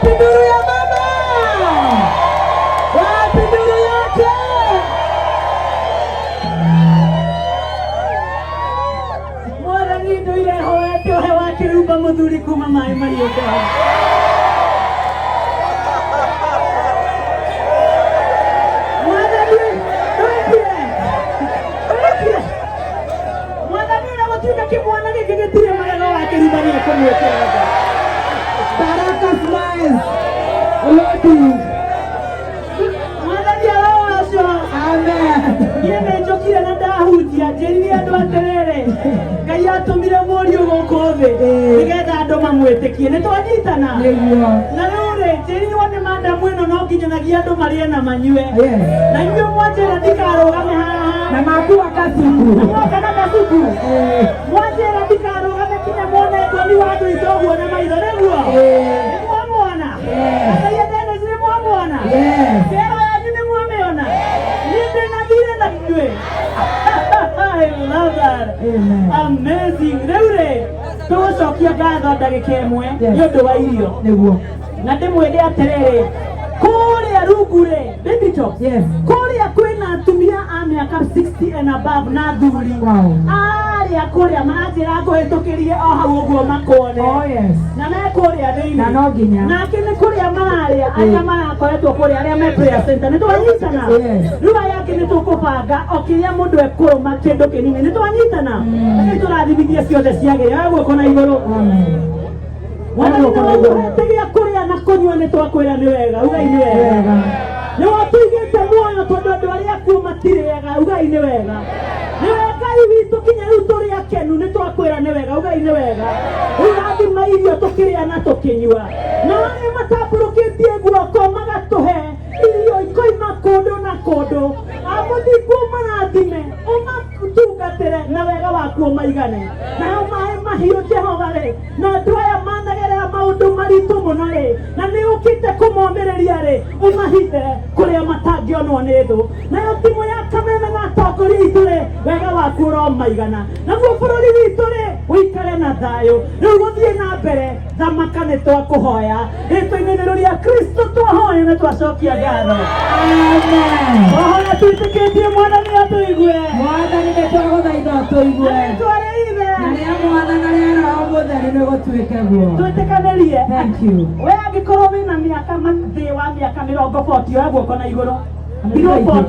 Wapi nduru ya mama? Wapi nduru yake? Mwana nindo ile hoete hewa Kirumba muthuri kuma maai mahiu. Baraka smiles. Amen. Yeme jokire na dahujia jeni andu aterere. Ngai atumire mori uguko thi. Nigetha andu mamwitikie ni twanyitana. Na rure jeni wone madamu ino no nginyagia andu marie na manyue. Na inyuĩ mwanjĩra ndikarũgame haha. Na makuwa kasuku. Mwoka na kasuku. Mwanjĩra ndikarũgame kinya mwone ngoni wa andũ itoguo na maitho nĩguo. Nĩmwamwona. Ngai endete nĩ mwamwona. Kero yanyu nĩmwamĩona. Niĩ ndĩnathire na inyuĩ. I love that. Amazing. Rĩu-rĩ tũgũcokia ngatho ndagĩka ĩmwe nĩ ũndũ wa irio nĩguo. Na ndĩmwĩre atĩrĩrĩ, kũrĩa rungu-rĩ, baby top, kũrĩa kwĩna atumia a mĩaka 60 and above na athuri. Arĩa kũrĩa maranjĩra ngũhĩtũkĩrie o hau ũguo makone. Na me kũrĩa thĩinĩ. Na no nginya. Nake nĩ kũrĩa mararĩa arĩa marakoretwo kũrĩa arĩa me prayer center. Nĩ twanyitana. Rĩu aya angĩ nĩ tũkũbanga o kĩrĩa mũndũ ekũrũma kĩndũ kĩnini. Nĩ twanyitana. Nĩ tũrathimithie ciothe ciagĩrĩra guoko na igũrũ. Tegia kuria na kunyua ni twakwira ni wega ugai ni wega ni watuigite muoyo tondu andu aria kuo matire wega ugai ni wega ni wega iwitu kinya riu turi akenu ni twakwira ni wega ugai ni wega urathima irio tukiria na tukinyua na aria matamburukitie guoko magatuhe irio ikoima kundu na kundu amuthingu marathime umatungatire na wega waku maigane na maai mahiu Jehova-ri na andu aya managerera maundu maritu muno-ri na ni ukite kumomereria-ri umahithe kuria matangionwo ni thu nayo timu ya kameme na atongoria itu-ri wega waku uromaigana naguo bururi witu-ri uikare na thayu riu guthie na mbere thamaka ni twakuhoya ritwa-ini ria Kristo twahoya na twacokia ngatho. Amen. Twahoya twitikitie mwathani atuigue. Mwathani ni twaguthaitha atuigue. Thank you. We angĩkorwo wĩna mĩaka thĩ wa mĩaka 40 ya guoko na igũrũ. Below 40.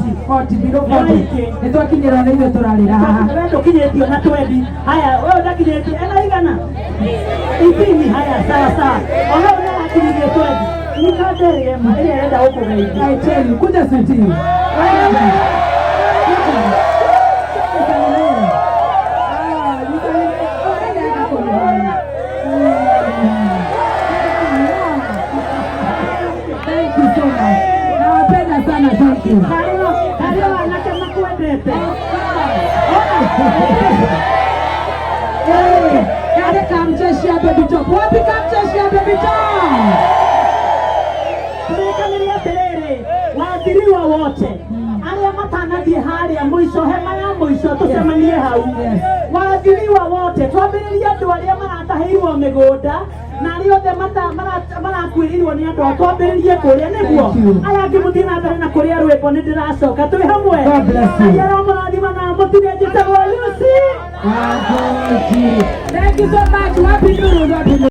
Nĩ twakinyĩrwo nĩ ithuĩ tũrarĩra haha. We ndũkinyĩtio na 20. Haya, we ndakinyĩtie ena igana. 18 haya sawa. Ona we ndakinyĩtie 20. Nikaderie ma ĩrĩa ĩrenda gũkũgeithia. I tell you, kuja sweetie. Karibu anasema kuendete. Kale kamjeshi ya baby top. Wapi kamjeshi ya baby top? Tumekamilia terere. Waathiriwa wote. Arĩa matanathie harĩa mũico hema ya mũico tucemanie hau. Waathiriwa wote. Twambĩrĩrie andũ arĩa maratahĩirwo mĩgũnda. Na arĩa othe marakuĩrĩirwo nĩ andũ twambĩrĩrie kũrĩa nĩguo. Aya angĩ mũthiĩ na mbere na kũrĩa rwĩmbo nĩ ndĩracoka twĩ hamwe. Aya aromũrathima na mũtũre njĩtagwo Lucy. Thank you so much. Wapi nduru?